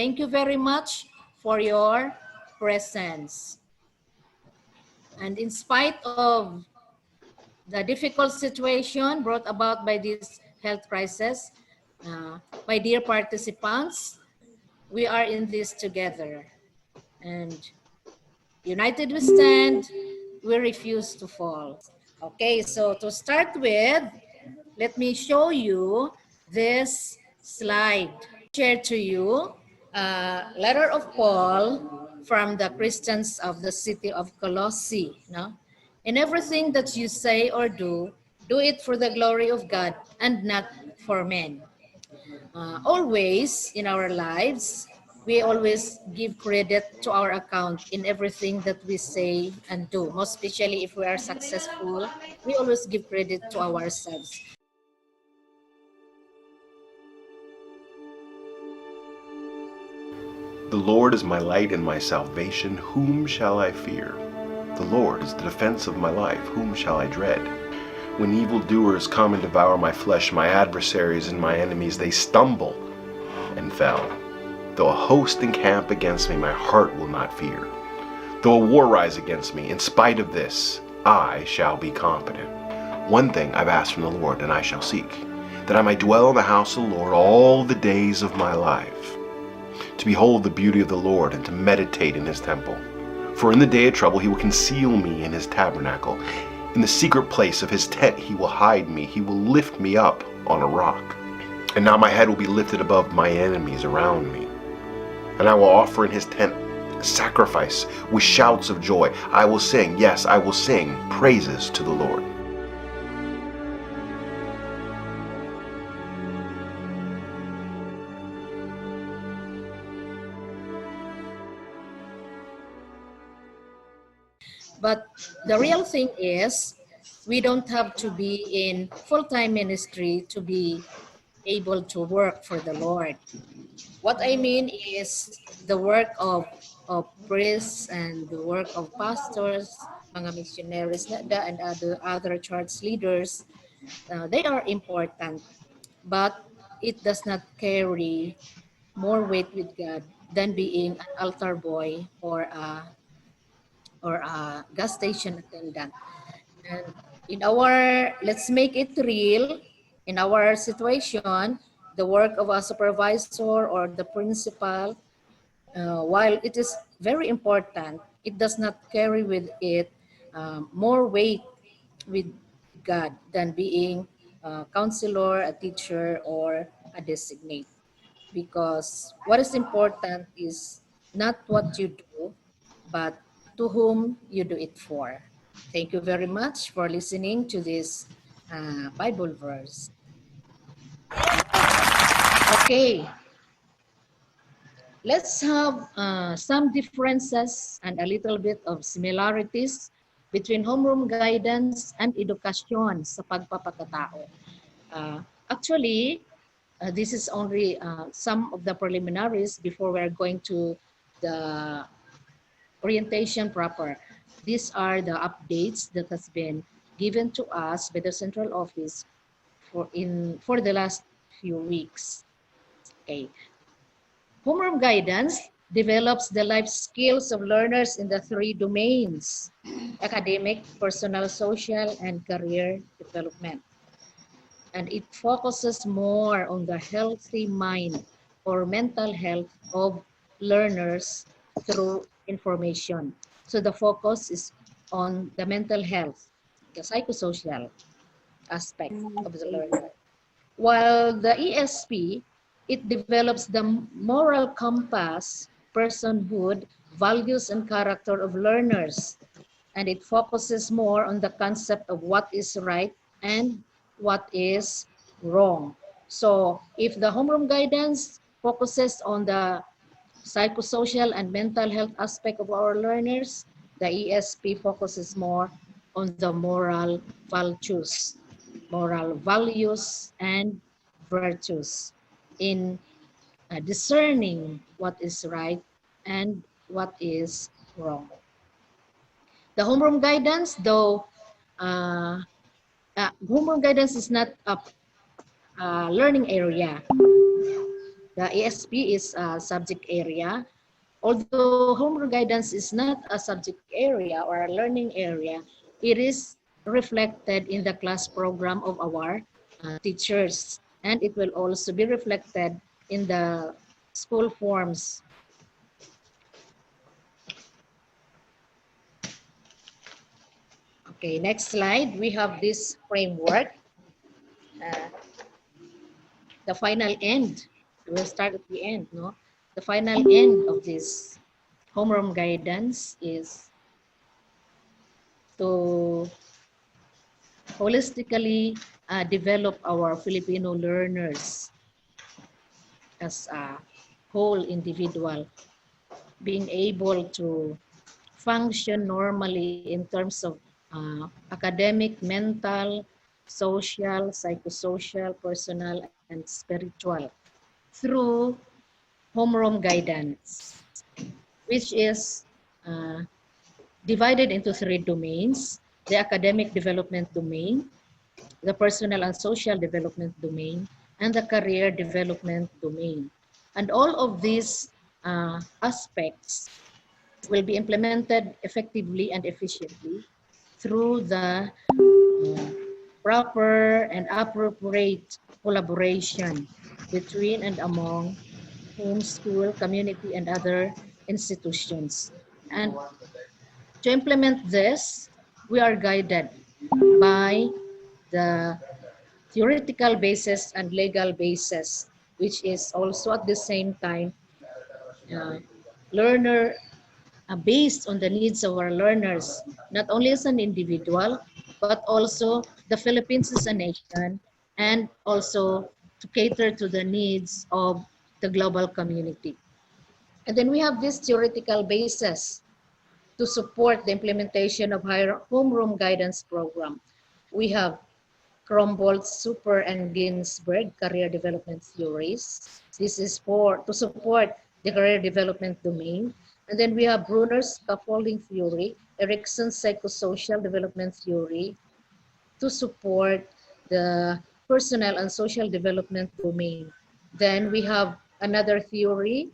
thank you very much for your presence. And in spite of the difficult situation brought about by this health crisis, my dear participants, we are in this together. And united we stand, we refuse to fall. Okay, so to start with, let me show you this slide. Share to you a letter of Paul from the Christians of the city of Colossae. No? In everything that you say or do it for the glory of God and not for men. Always in our lives, we always give credit to our account in everything that we say and do. Most especially if we are successful, we always give credit to ourselves. The Lord is my light and my salvation. Whom shall I fear? The Lord is the defense of my life. Whom shall I dread? When evildoers come and devour my flesh, my adversaries and my enemies, they stumble and fell. Though a host encamp against me, my heart will not fear. Though a war rise against me, in spite of this, I shall be confident. One thing I've asked from the Lord, and I shall seek, that I might dwell in the house of the Lord all the days of my life, to behold the beauty of the Lord and to meditate in his temple. For in the day of trouble he will conceal me in his tabernacle. In the secret place of his tent he will hide me. He will lift me up on a rock. And now my head will be lifted above my enemies around me. And I will offer in his tent a sacrifice with shouts of joy. I will sing, yes, I will sing praises to the Lord. But the real thing is, we don't have to be in full-time ministry to be able to work for the Lord. What I mean is the work of priests and the work of pastors, mga missionaries and other church leaders, they are important, but it does not carry more weight with God than being an altar boy or a gas station attendant. And in our, let's make it real, in our situation, the work of a supervisor or the principal, while it is very important, it does not carry with it more weight with God than being a counselor, a teacher, or a designate. Because what is important is not what you do, but to whom you do it for. Thank you very much for listening to this Bible verse. Okay, let's have some differences and a little bit of similarities between homeroom guidance and edukasyon sa pagpapakatao. Actually, this is only some of the preliminaries before we're going to the orientation proper. These are the updates that has been given to us by the central office for the last few weeks. Okay. Homeroom guidance develops the life skills of learners in the three domains: academic, personal, social, and career development. And it focuses more on the healthy mind or mental health of learners through information. So the focus is on the mental health, the psychosocial aspect of the learner. While the ESP, it develops the moral compass, personhood, values, and character of learners. And it focuses more on the concept of what is right and what is wrong. So if the homeroom guidance focuses on the psychosocial and mental health aspect of our learners, the ESP focuses more on the moral values and virtues in discerning what is right and what is wrong. The homeroom guidance, though, homeroom guidance is not a learning area. The ESP is a subject area. Although homework guidance is not a subject area or a learning area, it is reflected in the class program of our teachers. And it will also be reflected in the school forms. Okay, next slide. We have this framework. Uh, the final end. We'll start at the end, no? The final end of this homeroom guidance is to holistically develop our Filipino learners as a whole individual, being able to function normally in terms of academic, mental, social, psychosocial, personal, and spiritual through homeroom guidance, which is uh, divided into three domains: the academic development domain, the personal and social development domain, and the career development domain. And all of these aspects will be implemented effectively and efficiently through the proper and appropriate collaboration between and among home, school, community, and other institutions. And to implement this, we are guided by the theoretical basis and legal basis, which is also at the same time uh, learner based on the needs of our learners, not only as an individual, but also the Philippines as a nation, and also to cater to the needs of the global community. And then we have this theoretical basis to support the implementation of higher homeroom guidance program. We have Crombold, Super, and Ginsberg career development theories. This is for to support the career development domain. And then we have Bruner's scaffolding theory, Erickson's psychosocial development theory to support the personal and social development domain. Then we have another theory,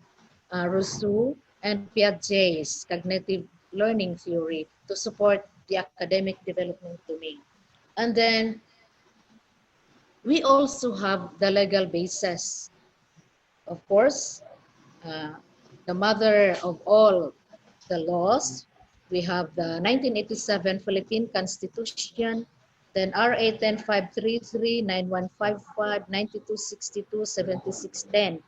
Rousseau and Piaget's cognitive learning theory to support the academic development domain. And then we also have the legal basis. Of course, uh, the mother of all the laws, we have the 1987 Philippine Constitution, then RA 10533, 9155, 9262, 7610.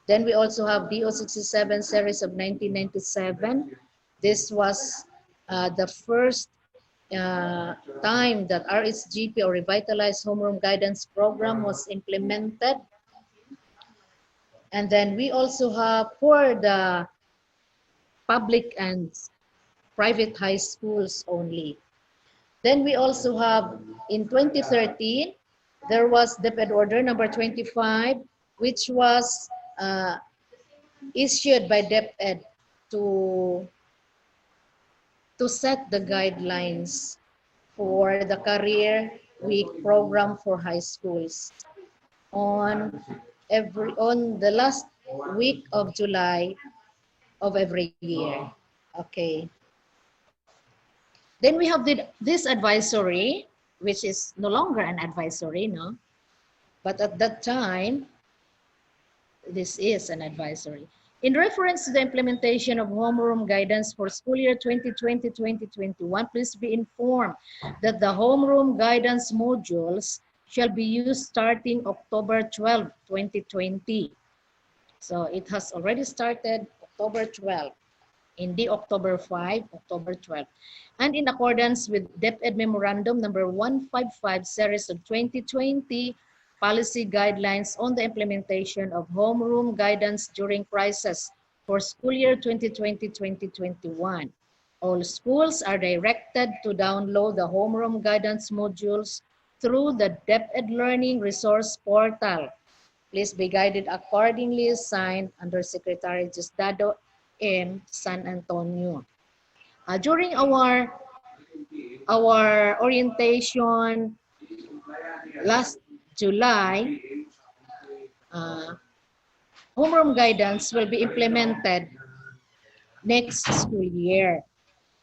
Then we also have DO 67 series of 1997. This was the first time that RSGP or Revitalized Homeroom Guidance Program was implemented. And then we also have for the public and private high schools only. Then we also have in 2013, there was DepEd Order number 25, which was issued by DepEd to, to set the guidelines for the Career Week program for high schools on on the last week of July of every year. Okay. Then we have this advisory, which is no longer an advisory, no? But at that time, this is an advisory. In reference to the implementation of homeroom guidance for school year 2020-2021, please be informed that the homeroom guidance modules shall be used starting October 12, 2020. So it has already started October 12, in the October 5, October 12. And in accordance with DepEd Memorandum number 155 series of 2020, policy guidelines on the implementation of homeroom guidance during crisis for school year 2020-2021. All schools are directed to download the homeroom guidance modules through the DepEd Learning Resource Portal. Please be guided accordingly, signed under Secretary Diosdado M. San Antonio. During our orientation last July, uh, homeroom guidance will be implemented next school year.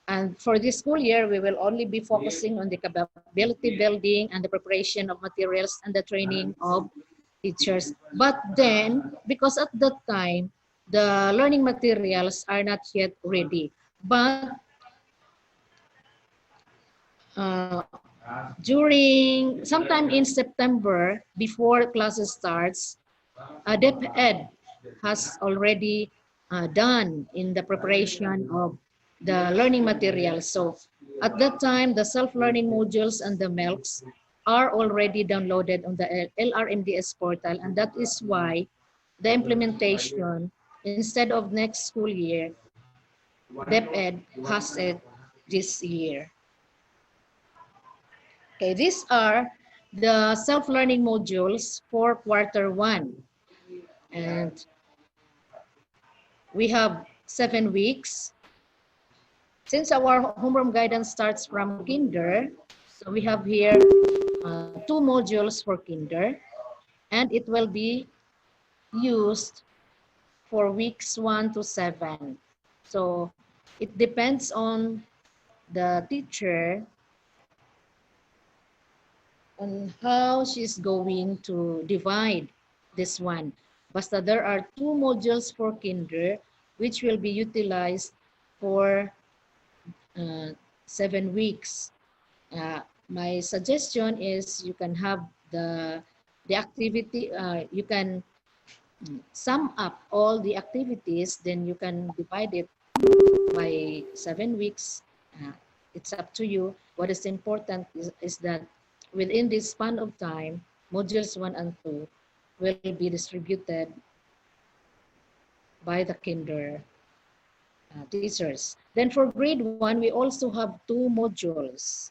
And for this school year, we will only be focusing on the capability building and the preparation of materials and the training of teachers. But then, because at that time, the learning materials are not yet ready. But uh, during sometime in September, before classes starts, DepEd has already done in the preparation of the learning materials. So at that time, the self-learning modules and the MELCs are already downloaded on the LRMDS portal, and that is why the implementation, instead of next school year, DepEd has it this year. Okay, these are the self-learning modules for quarter one. And we have 7 weeks. Since our homeroom guidance starts from kinder, so we have here 2 modules for kinder, and it will be used for weeks 1 to 7. So it depends on the teacher on how she's going to divide this one. Basta there are 2 modules for kinder, which will be utilized for 7 weeks. My suggestion is you can have the activity, you can sum up all the activities, then you can divide it by 7 weeks. It's up to you. What is important is that within this span of time, modules 1 and 2 will be distributed by the kinder teachers. Then for grade 1, we also have 2 modules.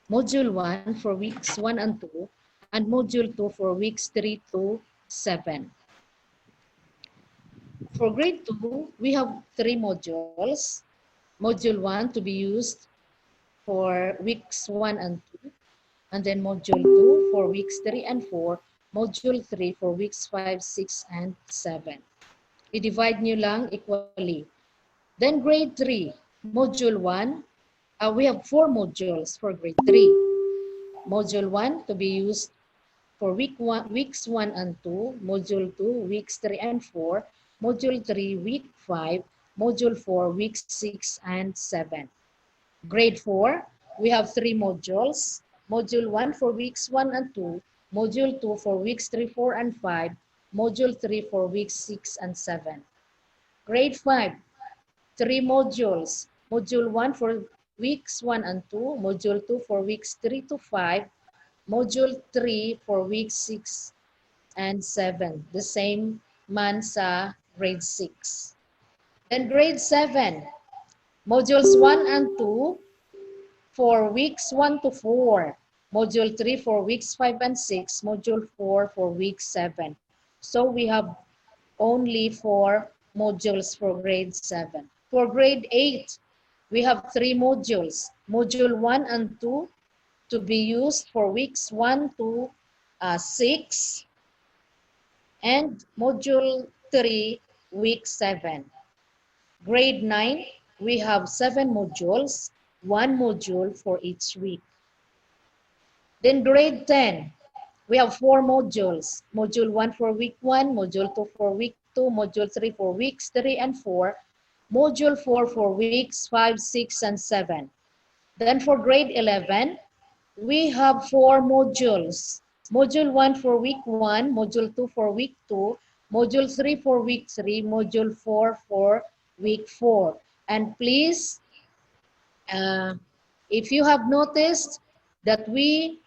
Module 1 for weeks 1 and 2, and Module 2 for weeks 3 to 7. For grade 2, we have 3 modules. Module 1 to be used for weeks 1 and 2, and then Module 2 for weeks 3 and 4, Module 3 for weeks 5, 6, and 7. I-divide nyo lang equally. Then grade 3, Module 1, we have 4 modules for grade 3. Module 1 to be used for weeks 1 and 2, Module 2, weeks 3 and 4, Module 3, week 5, Module 4, weeks 6 and 7. Grade 4, we have 3 modules. Module 1 for weeks 1 and 2, Module 2 for weeks 3, 4, and 5, Module 3 for weeks 6 and 7. Grade 5, 3 modules. Module 1 for weeks 1 and 2, Module 2 for weeks 3 to 5, Module 3 for weeks 6 and 7. The same man sa grade 6. Then grade 7, modules 1 and 2 for weeks 1 to 4. Module 3 for weeks 5 and 6. Module 4 for week 7. So we have only 4 modules for grade 7. For grade 8, we have 3 modules. Module 1 and 2 to be used for weeks 1 to 6. And Module 3, week 7. Grade 9, we have 7 modules, 1 module for each week. Then grade 10, we have 4 modules. Module 1 for week 1, Module 2 for week 2, Module 3 for weeks 3 and 4, Module 4 for weeks 5, 6, and 7. Then for grade 11, we have 4 modules. Module 1 for week 1, Module 2 for week 2, Module 3 for week 3, Module 4 for week 4. And please, if you have noticed that we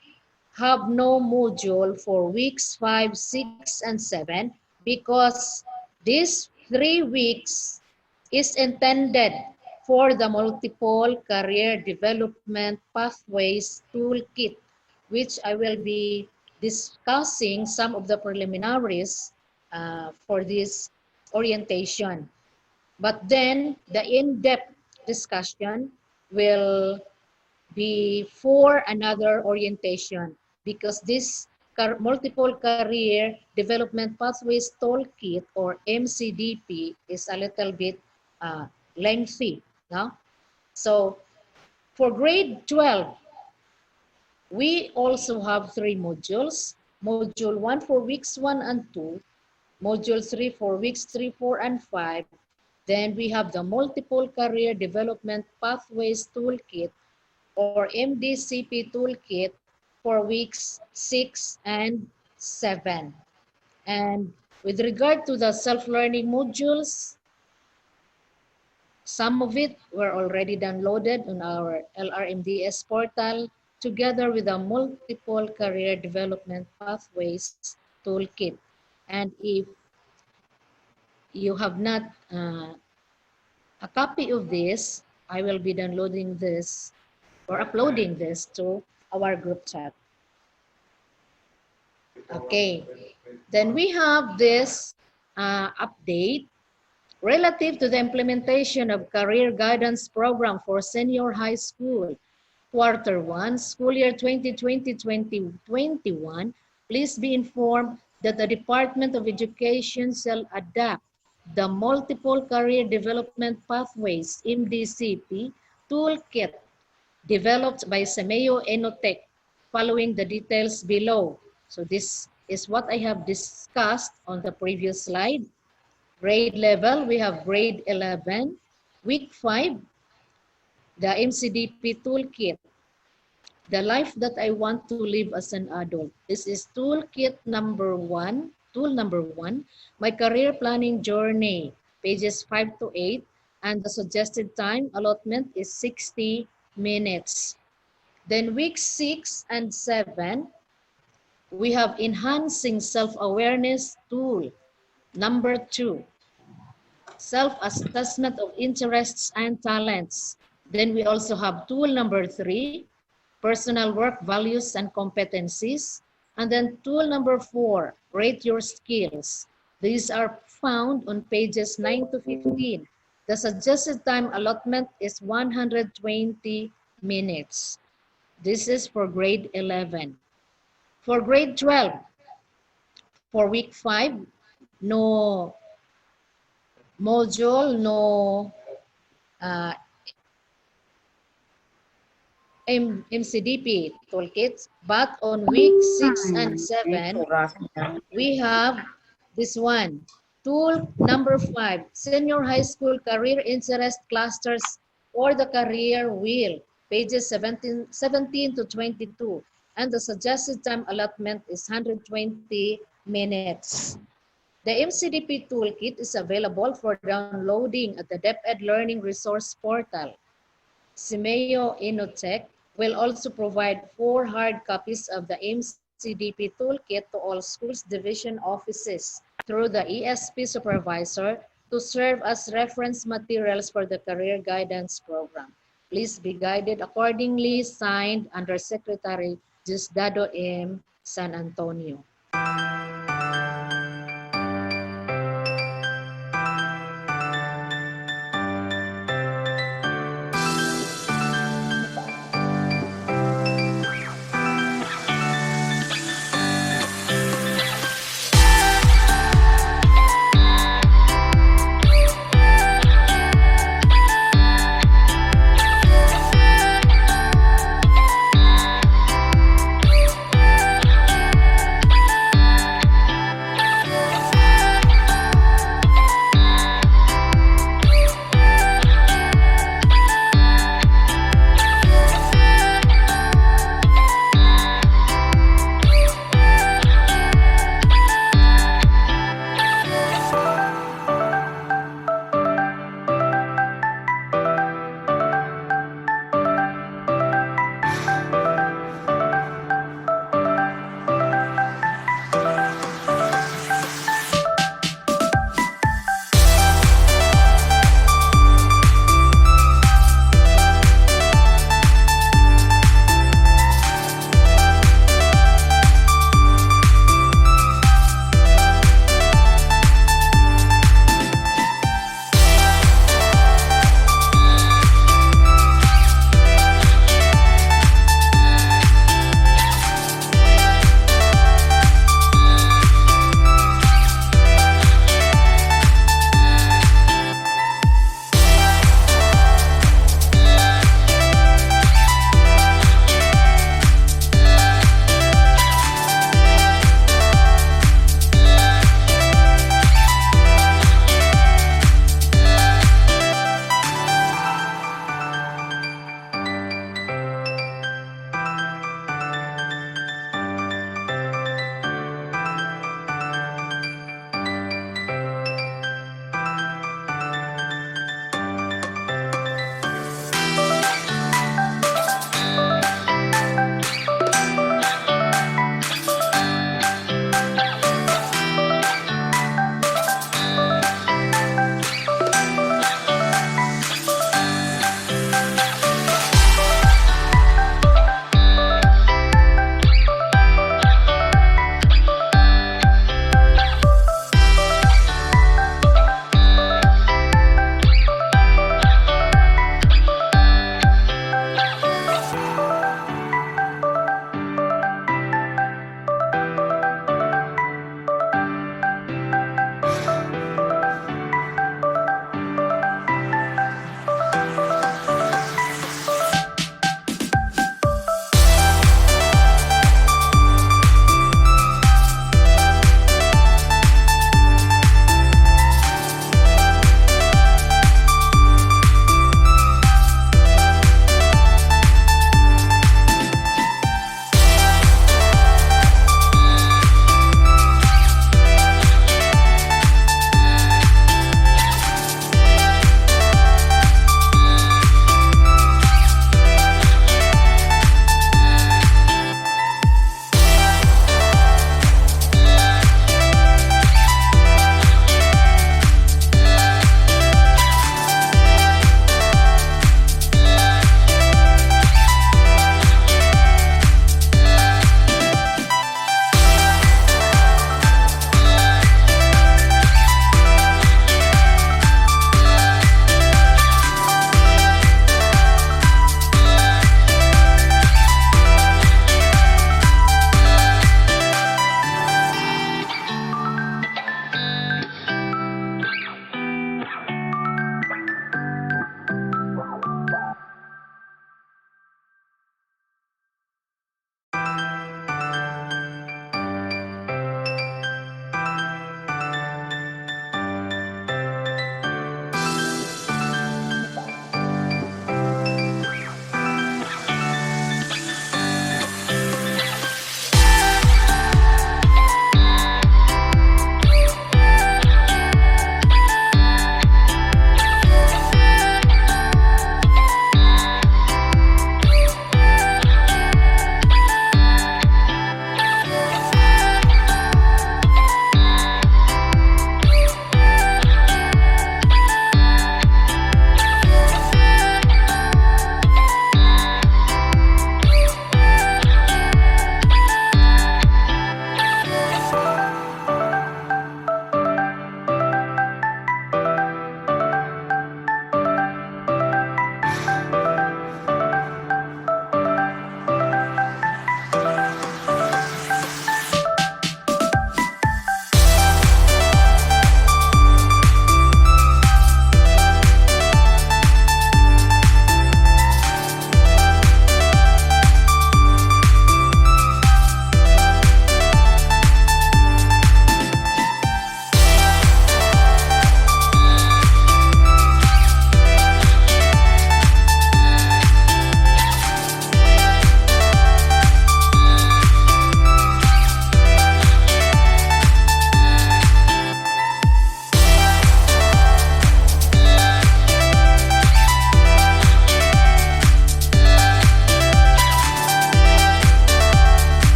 have no module for weeks 5, 6, and 7 because these 3 weeks is intended for the multiple career development pathways toolkit, which I will be discussing some of the preliminaries for this orientation. But then the in-depth discussion will be for another orientation because this Multiple Career Development Pathways Toolkit, or MCDP, is a little bit lengthy. No? So for grade 12, we also have 3 modules. Module 1 for weeks 1 and 2. Module 3 for weeks 3, 4, and 5. Then we have the Multiple Career Development Pathways Toolkit, or MDCP Toolkit, for weeks 6 and 7. And with regard to the self-learning modules, some of it were already downloaded on our LRMDS portal together with the Multiple Career Development Pathways Toolkit. And if you have not a copy of this, I will be downloading this or uploading this to our group chat. Okay, then we have this update relative to the implementation of Career Guidance Program for Senior High School, Quarter 1, School Year 2020-2021. Please be informed that the Department of Education shall adapt the Multiple Career Development Pathways MDCP Toolkit developed by Semeo Enotech, following the details below. So this is what I have discussed on the previous slide. Grade level, we have grade 11. Week 5, the MCDP Toolkit, the life that I want to live as an adult. This is toolkit number 1, tool number 1, my career planning journey, pages 5 to 8, and the suggested time allotment is 60 minutes. Then week 6 and 7, we have enhancing self-awareness tool, number 2, self-assessment of interests and talents. Then we also have tool number 3, personal work values and competencies. And then tool number 4, rate your skills. These are found on pages 9 to 15. The suggested time allotment is 120 minutes. This is for grade 11. For grade 12, for week 5, no module, no MCDP toolkits, but on week 6 and 7, we have this one, tool number 5, Senior High School Career Interest Clusters or the Career Wheel, pages 17 to 22, and the suggested time allotment is 120 minutes. The MCDP toolkit is available for downloading at the DepEd Learning Resource Portal. Semeo Enotech will also provide 4 hard copies of the MCDP toolkit to all schools division offices through the ESP supervisor to serve as reference materials for the career guidance program. Please be guided accordingly, signed under Secretary Diosdado M. San Antonio.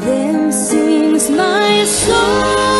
Then sings my soul.